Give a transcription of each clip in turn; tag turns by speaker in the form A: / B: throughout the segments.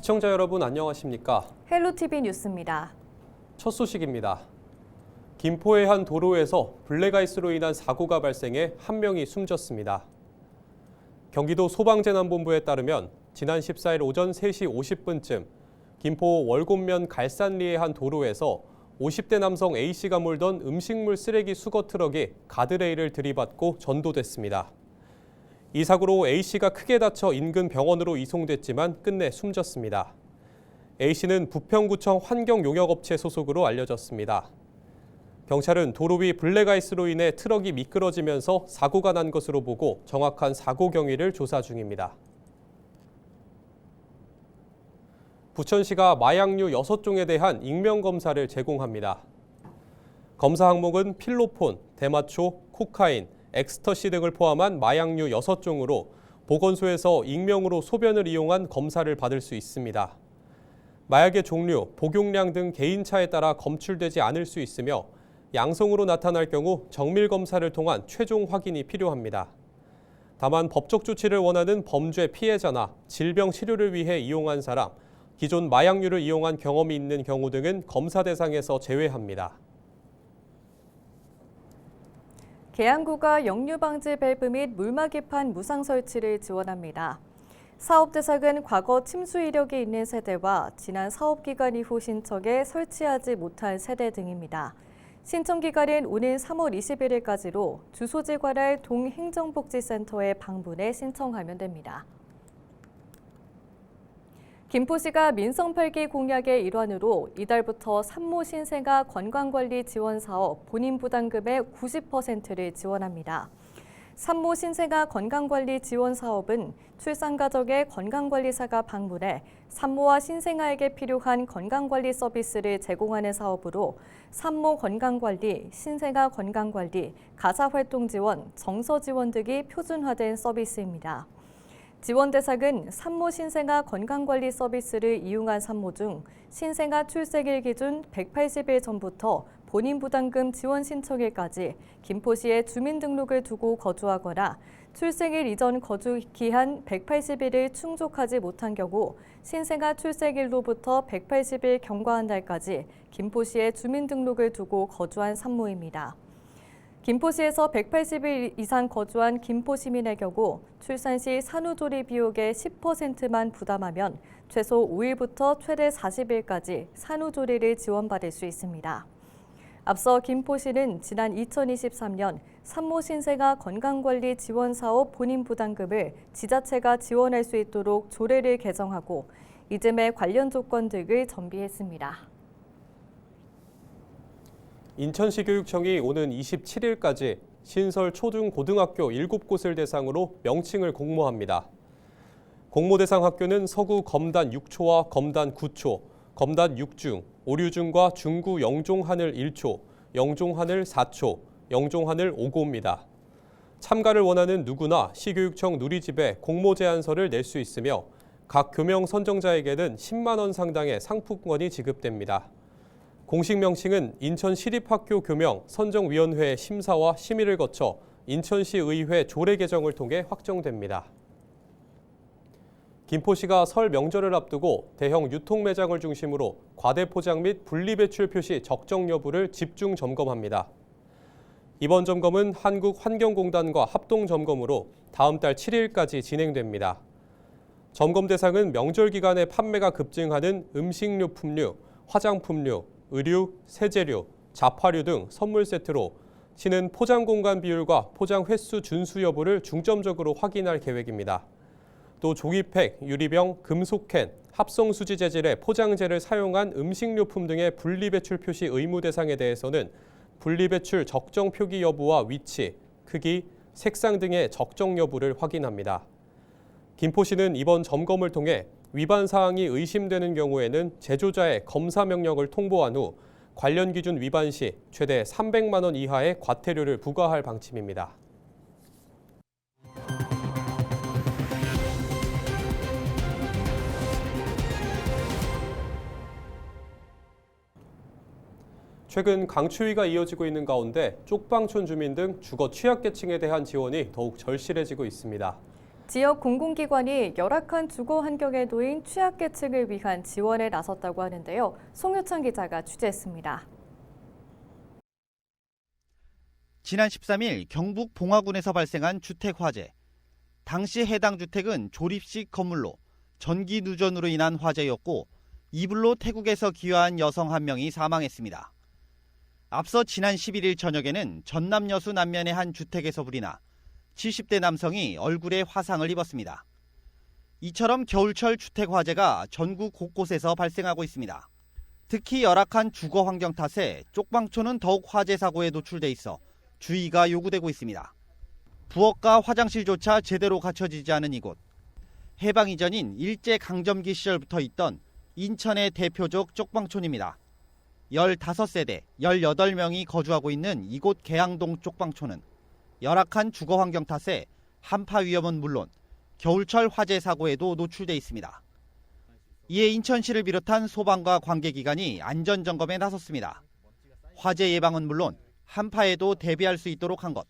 A: 시청자 여러분 안녕하십니까?
B: 헬로티비 뉴스입니다.
A: 첫 소식입니다. 김포의 한 도로에서 블랙아이스로 인한 사고가 발생해 한 명이 숨졌습니다. 경기도 소방재난본부에 따르면 지난 14일 오전 3시 50분쯤 김포 월곶면 갈산리의 한 도로에서 50대 남성 A씨가 몰던 음식물 쓰레기 수거 트럭이 가드레일을 들이받고 전도됐습니다. 이 사고로 A씨가 크게 다쳐 인근 병원으로 이송됐지만 끝내 숨졌습니다. A씨는 부평구청 환경용역업체 소속으로 알려졌습니다. 경찰은 도로 위 블랙아이스로 인해 트럭이 미끄러지면서 사고가 난 것으로 보고 정확한 사고 경위를 조사 중입니다. 부천시가 마약류 6종에 대한 익명검사를 제공합니다. 검사 항목은 필로폰, 대마초, 코카인, 엑스터시 등을 포함한 마약류 6종으로 보건소에서 익명으로 소변을 이용한 검사를 받을 수 있습니다. 마약의 종류, 복용량 등 개인차에 따라 검출되지 않을 수 있으며 양성으로 나타날 경우 정밀 검사를 통한 최종 확인이 필요합니다. 다만 법적 조치를 원하는 범죄 피해자나 질병 치료를 위해 이용한 사람, 기존 마약류를 이용한 경험이 있는 경우 등은 검사 대상에서 제외합니다.
B: 계양구가 역류 방지 밸브 및 물막이판 무상 설치를 지원합니다. 사업 대상은 과거 침수 이력이 있는 세대와 지난 사업 기간 이후 신청에 설치하지 못한 세대 등입니다. 신청 기간은 오는 3월 21일까지로 주소지 관할 동행정복지센터에 방문해 신청하면 됩니다. 김포시가 민성 8기 공약의 일환으로 이달부터 산모 신생아 건강관리 지원 사업 본인 부담금의 90%를 지원합니다. 산모 신생아 건강관리 지원 사업은 출산가족의 건강관리사가 방문해 산모와 신생아에게 필요한 건강관리 서비스를 제공하는 사업으로 산모 건강관리, 신생아 건강관리, 가사활동 지원, 정서 지원 등이 표준화된 서비스입니다. 지원 대상은 산모 신생아 건강관리 서비스를 이용한 산모 중 신생아 출생일 기준 180일 전부터 본인 부담금 지원 신청일까지 김포시에 주민등록을 두고 거주하거나 출생일 이전 거주 기한 180일을 충족하지 못한 경우 신생아 출생일로부터 180일 경과한 날까지 김포시에 주민등록을 두고 거주한 산모입니다. 김포시에서 180일 이상 거주한 김포 시민의 경우 출산 시 산후조리 비용의 10%만 부담하면 최소 5일부터 최대 40일까지 산후조리를 지원받을 수 있습니다. 앞서 김포시는 지난 2023년 산모 신생아 건강관리 지원 사업 본인 부담금을 지자체가 지원할 수 있도록 조례를 개정하고 이듬해 관련 조건 등을 정비했습니다.
A: 인천시 교육청이 오는 27일까지 신설 초중 고등학교 7곳을 대상으로 명칭을 공모합니다. 공모 대상 학교는 서구 검단 6초와 검단 9초, 검단 6중, 오류중과 중구 영종하늘 1초, 영종하늘 4초, 영종하늘 5고입니다. 참가를 원하는 누구나 시교육청 누리집에 공모 제안서를 낼 수 있으며 각 교명 선정자에게는 10만 원 상당의 상품권이 지급됩니다. 공식 명칭은 인천시립학교 교명 선정위원회 심사와 심의를 거쳐 인천시의회 조례 개정을 통해 확정됩니다. 김포시가 설 명절을 앞두고 대형 유통 매장을 중심으로 과대포장 및 분리배출 표시 적정 여부를 집중 점검합니다. 이번 점검은 한국환경공단과 합동 점검으로 다음 달 7일까지 진행됩니다. 점검 대상은 명절 기간에 판매가 급증하는 음식료 품류, 화장품류, 의류, 세제류, 자파류 등 선물 세트로 시는 포장 공간 비율과 포장 횟수 준수 여부를 중점적으로 확인할 계획입니다. 또 종이팩, 유리병, 금속캔, 합성수지 재질의 포장재를 사용한 음식료품 등의 분리배출 표시 의무 대상에 대해서는 분리배출 적정 표기 여부와 위치, 크기, 색상 등의 적정 여부를 확인합니다. 김포시는 이번 점검을 통해 위반 사항이 의심되는 경우에는 제조자의 검사 명령을 통보한 후 관련 기준 위반 시 최대 300만 원 이하의 과태료를 부과할 방침입니다. 최근 강추위가 이어지고 있는 가운데 쪽방촌 주민 등 주거 취약계층에 대한 지원이 더욱 절실해지고 있습니다.
B: 지역 공공기관이 열악한 주거 환경에 놓인 취약계층을 위한 지원에 나섰다고 하는데요. 송유찬 기자가 취재했습니다.
C: 지난 13일 경북 봉화군에서 발생한 주택 화재. 당시 해당 주택은 조립식 건물로 전기 누전으로 인한 화재였고 이불로 태국에서 귀화한 여성 한 명이 사망했습니다. 앞서 지난 11일 저녁에는 전남 여수 남면의 한 주택에서 불이 나 70대 남성이 얼굴에 화상을 입었습니다. 이처럼 겨울철 주택 화재가 전국 곳곳에서 발생하고 있습니다. 특히 열악한 주거 환경 탓에 쪽방촌은 더욱 화재 사고에 노출돼 있어 주의가 요구되고 있습니다. 부엌과 화장실조차 제대로 갖춰지지 않은 이곳. 해방 이전인 일제강점기 시절부터 있던 인천의 대표적 쪽방촌입니다. 15세대, 18명이 거주하고 있는 이곳 계양동 쪽방촌은 열악한 주거 환경 탓에 한파 위험은 물론 겨울철 화재 사고에도 노출돼 있습니다. 이에 인천시를 비롯한 소방과 관계기관이 안전점검에 나섰습니다. 화재 예방은 물론 한파에도 대비할 수 있도록 한 것.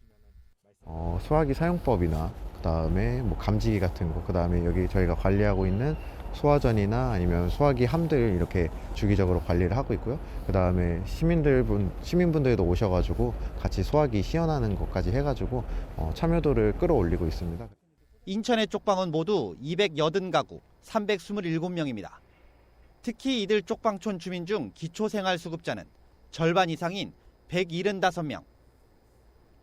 D: 소화기 사용법이나 그다음에 감지기 같은 거, 그다음에 여기 저희가 관리하고 있는 소화전이나 아니면 소화기 함들 이렇게 주기적으로 관리를 하고 있고요. 그다음에 시민분들도 오셔가지고 같이 소화기 시연하는 것까지 해가지고 참여도를 끌어올리고 있습니다.
C: 인천의 쪽방은 모두 280가구 327명입니다. 특히 이들 쪽방촌 주민 중 기초생활수급자는 절반 이상인 175명.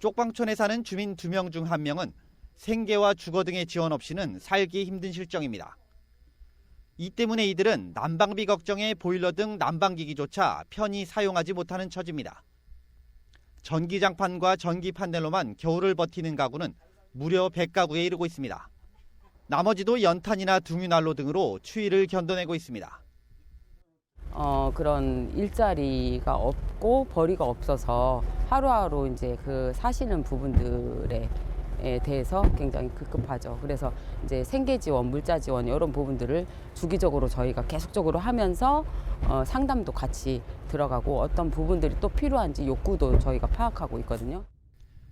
C: 쪽방촌에 사는 주민 2명 중 1명은 생계와 주거 등의 지원 없이는 살기 힘든 실정입니다. 이 때문에 이들은 난방비 걱정에 보일러 등 난방기기조차 편히 사용하지 못하는 처지입니다. 전기장판과 전기 판넬로만 겨울을 버티는 가구는 무려 100가구에 이르고 있습니다. 나머지도 연탄이나 등유난로 등으로 추위를 견뎌내고 있습니다.
E: 그런 일자리가 없고 벌이가 없어서 하루하루 이제 그 사시는 부분들에 대해서 굉장히 급급하죠. 그래서 이제 생계 지원, 물자 지원 이런 부분들을 주기적으로 저희가 계속적으로 하면서 상담도 같이 들어가고 어떤 부분들이 또 필요한지 욕구도 저희가 파악하고 있거든요.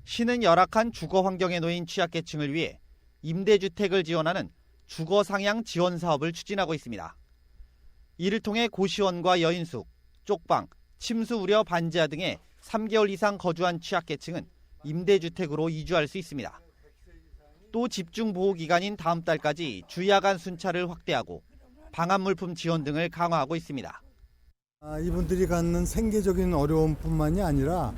C: 시는 열악한 주거 환경에 놓인 취약계층을 위해 임대주택을 지원하는 주거 상향 지원 사업을 추진하고 있습니다. 이를 통해 고시원과 여인숙, 쪽방, 침수 우려 반지하 등의 3개월 이상 거주한 취약계층은 임대주택으로 이주할 수 있습니다. 또 집중보호기간인 다음 달까지 주야간 순찰을 확대하고 방한물품 지원 등을 강화하고 있습니다.
F: 이분들이 갖는 생계적인 어려움뿐만이 아니라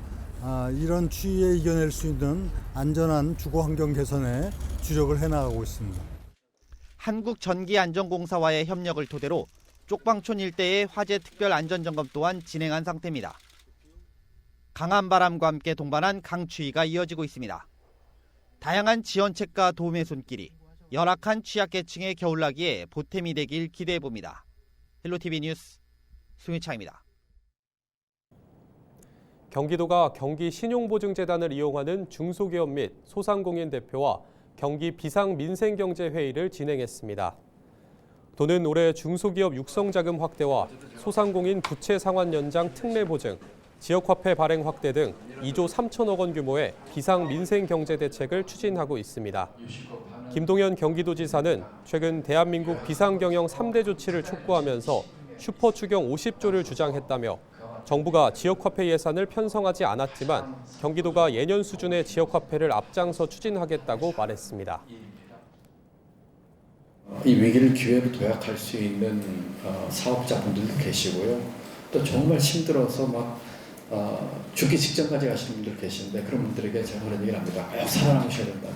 F: 이런 추위에 이겨낼 수 있는 안전한 주거 환경 개선에 주력을 해나가고 있습니다.
C: 한국전기안전공사와의 협력을 토대로 쪽방촌 일대의 화재 특별 안전점검 또한 진행한 상태입니다. 강한 바람과 함께 동반한 강추위가 이어지고 있습니다. 다양한 지원책과 도움의 손길이 열악한 취약계층의 겨울나기에 보탬이 되길 기대해봅니다. 헬로티비 뉴스 송유창입니다.
A: 경기도가 경기신용보증재단을 이용하는 중소기업 및 소상공인 대표와 경기 비상민생경제회의를 진행했습니다. 도는 올해 중소기업 육성자금 확대와 소상공인 부채 상환 연장 특례 보증, 지역화폐 발행 확대 등 2조 3천억 원 규모의 비상민생경제대책을 추진하고 있습니다. 김동연 경기도지사는 최근 대한민국 비상경영 3대 조치를 촉구하면서 슈퍼추경 50조를 주장했다며 정부가 지역화폐 예산을 편성하지 않았지만 경기도가 예년 수준의 지역화폐를 앞장서 추진하겠다고 말했습니다.
G: 이 위기를 기회로 도약할 수 있는 사업자분들도 계시고요. 또 정말 힘들어서 막 죽기 직전까지 가시는 분들 계시는데 그런 분들에게 제가 그런 얘기를 합니다. 꼭 살아남으셔야 된다.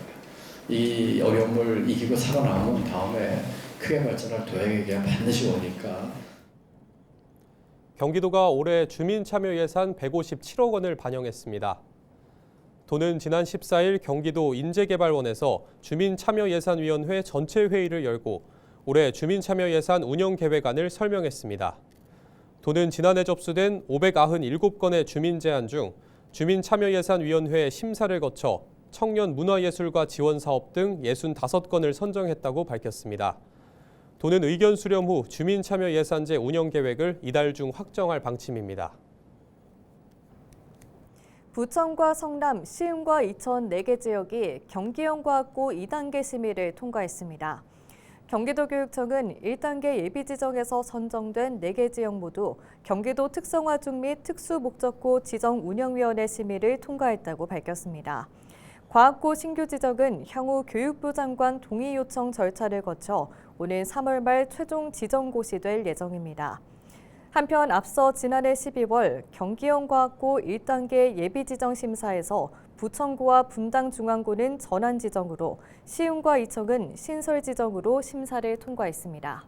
G: 이 어려움을 이기고 살아남은 다음에 크게 발전할 도약에게 반드시 오니까.
A: 경기도가 올해 주민참여 예산 157억 원을 반영했습니다. 도는 지난 14일 경기도 인재개발원에서 주민참여예산위원회 전체 회의를 열고 올해 주민참여예산 운영계획안을 설명했습니다. 도는 지난해 접수된 597건의 주민 제안 중 주민참여예산위원회 심사를 거쳐 청년 문화예술과 지원사업 등 65건을 선정했다고 밝혔습니다. 도는 의견 수렴 후 주민참여예산제 운영계획을 이달 중 확정할 방침입니다.
B: 부천과 성남, 시흥과 이천 4개 지역이 경기형과학고 2단계 심의를 통과했습니다. 경기도교육청은 1단계 예비지정에서 선정된 4개 지역 모두 경기도 특성화중 및 특수목적고 지정운영위원회 심의를 통과했다고 밝혔습니다. 과학고 신규 지정은 향후 교육부 장관 동의 요청 절차를 거쳐 오는 3월 말 최종 지정고시 될 예정입니다. 한편 앞서 지난해 12월 경기형과학고 1단계 예비지정 심사에서 부천고와 분당중앙고는 전환 지정으로 시흥과 이천은 신설 지정으로 심사를 통과했습니다.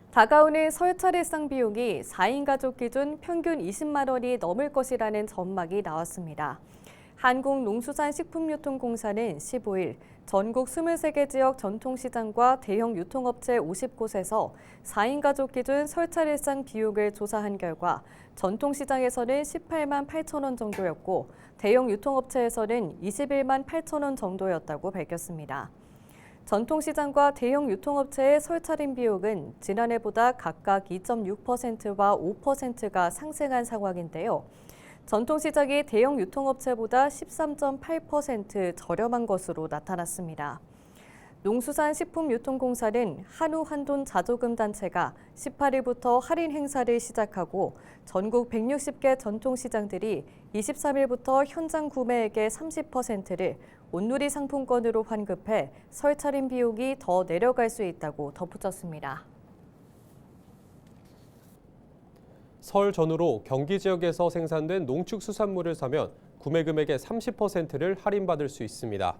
B: 다가오는 설 차례상 비용이 4인 가족 기준 평균 20만 원이 넘을 것이라는 전망이 나왔습니다. 한국농수산식품유통공사는 15일 전국 23개 지역 전통시장과 대형 유통업체 50곳에서 4인 가족 기준 설 차례상 비용을 조사한 결과 전통시장에서는 18만 8천 원 정도였고 대형 유통업체에서는 21만 8천 원 정도였다고 밝혔습니다. 전통시장과 대형 유통업체의 설 차림 비용은 지난해보다 각각 2.6%와 5%가 상승한 상황인데요. 전통시장이 대형 유통업체보다 13.8% 저렴한 것으로 나타났습니다. 농수산식품유통공사는 한우한돈 자조금단체가 18일부터 할인 행사를 시작하고 전국 160개 전통시장들이 23일부터 현장 구매액의 30%를 온누리 상품권으로 환급해 설 차림 비용이 더 내려갈 수 있다고 덧붙였습니다.
A: 설 전후로 경기 지역에서 생산된 농축수산물을 사면 구매 금액의 30%를 할인받을 수 있습니다.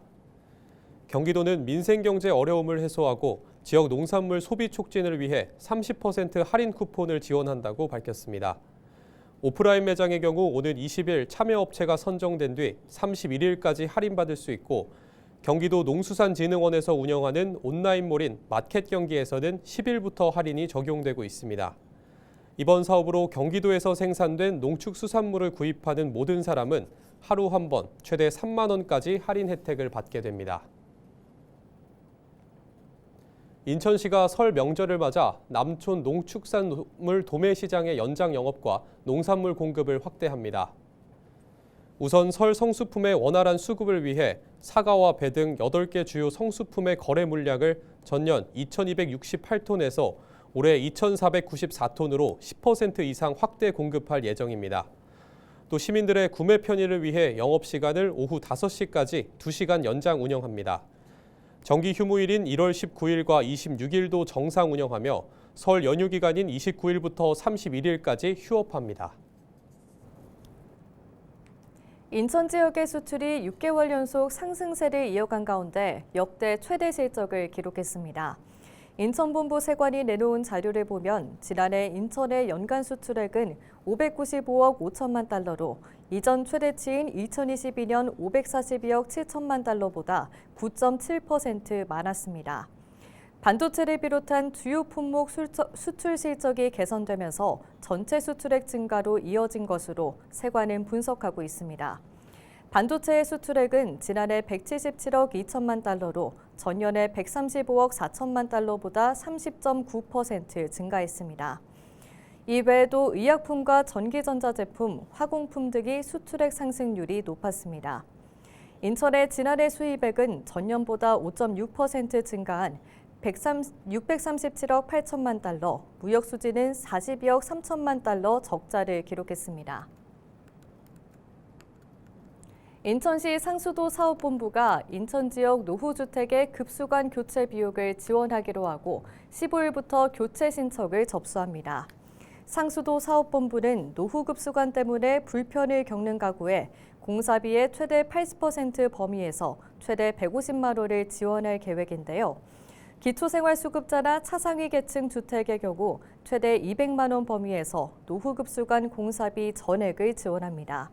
A: 경기도는 민생경제 어려움을 해소하고 지역 농산물 소비 촉진을 위해 30% 할인 쿠폰을 지원한다고 밝혔습니다. 오프라인 매장의 경우 오는 20일 참여업체가 선정된 뒤 31일까지 할인받을 수 있고 경기도 농수산진흥원에서 운영하는 온라인몰인 마켓경기에서는 10일부터 할인이 적용되고 있습니다. 이번 사업으로 경기도에서 생산된 농축수산물을 구입하는 모든 사람은 하루 한 번 최대 3만 원까지 할인 혜택을 받게 됩니다. 인천시가 설 명절을 맞아 남촌 농축산물 도매시장의 연장 영업과 농산물 공급을 확대합니다. 우선 설 성수품의 원활한 수급을 위해 사과와 배 등 8개 주요 성수품의 거래 물량을 전년 2,268톤에서 올해 2,494톤으로 10% 이상 확대 공급할 예정입니다. 또 시민들의 구매 편의를 위해 영업시간을 오후 5시까지 2시간 연장 운영합니다. 정기 휴무일인 1월 19일과 26일도 정상 운영하며 설 연휴 기간인 29일부터 31일까지 휴업합니다.
B: 인천 지역의 수출이 6개월 연속 상승세를 이어간 가운데 역대 최대 실적을 기록했습니다. 인천본부 세관이 내놓은 자료를 보면 지난해 인천의 연간 수출액은 595억 5천만 달러로 이전 최대치인 2022년 542억 7천만 달러보다 9.7% 많았습니다. 반도체를 비롯한 주요 품목 수출 실적이 개선되면서 전체 수출액 증가로 이어진 것으로 세관은 분석하고 있습니다. 반도체의 수출액은 지난해 177억 2천만 달러로 전년에 135억 4천만 달러보다 30.9% 증가했습니다. 이외에도 의약품과 전기전자제품, 화공품 등이 수출액 상승률이 높았습니다. 인천의 지난해 수입액은 전년보다 5.6% 증가한 637억 8천만 달러, 무역 수지는 42억 3천만 달러 적자를 기록했습니다. 인천시 상수도 사업본부가 인천 지역 노후주택의 급수관 교체 비용을 지원하기로 하고 15일부터 교체 신청을 접수합니다. 상수도 사업본부는 노후급수관 때문에 불편을 겪는 가구에 공사비의 최대 80% 범위에서 최대 150만 원을 지원할 계획인데요. 기초생활수급자나 차상위 계층 주택의 경우 최대 200만 원 범위에서 노후급수관 공사비 전액을 지원합니다.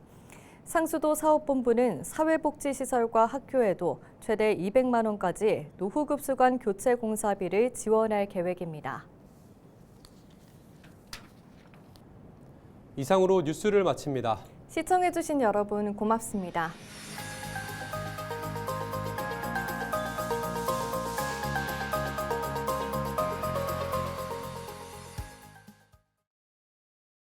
B: 상수도 사업본부는 사회복지시설과 학교에도 최대 200만 원까지 노후급수관 교체 공사비를 지원할 계획입니다.
A: 이상으로 뉴스를 마칩니다.
B: 시청해주신 여러분 고맙습니다.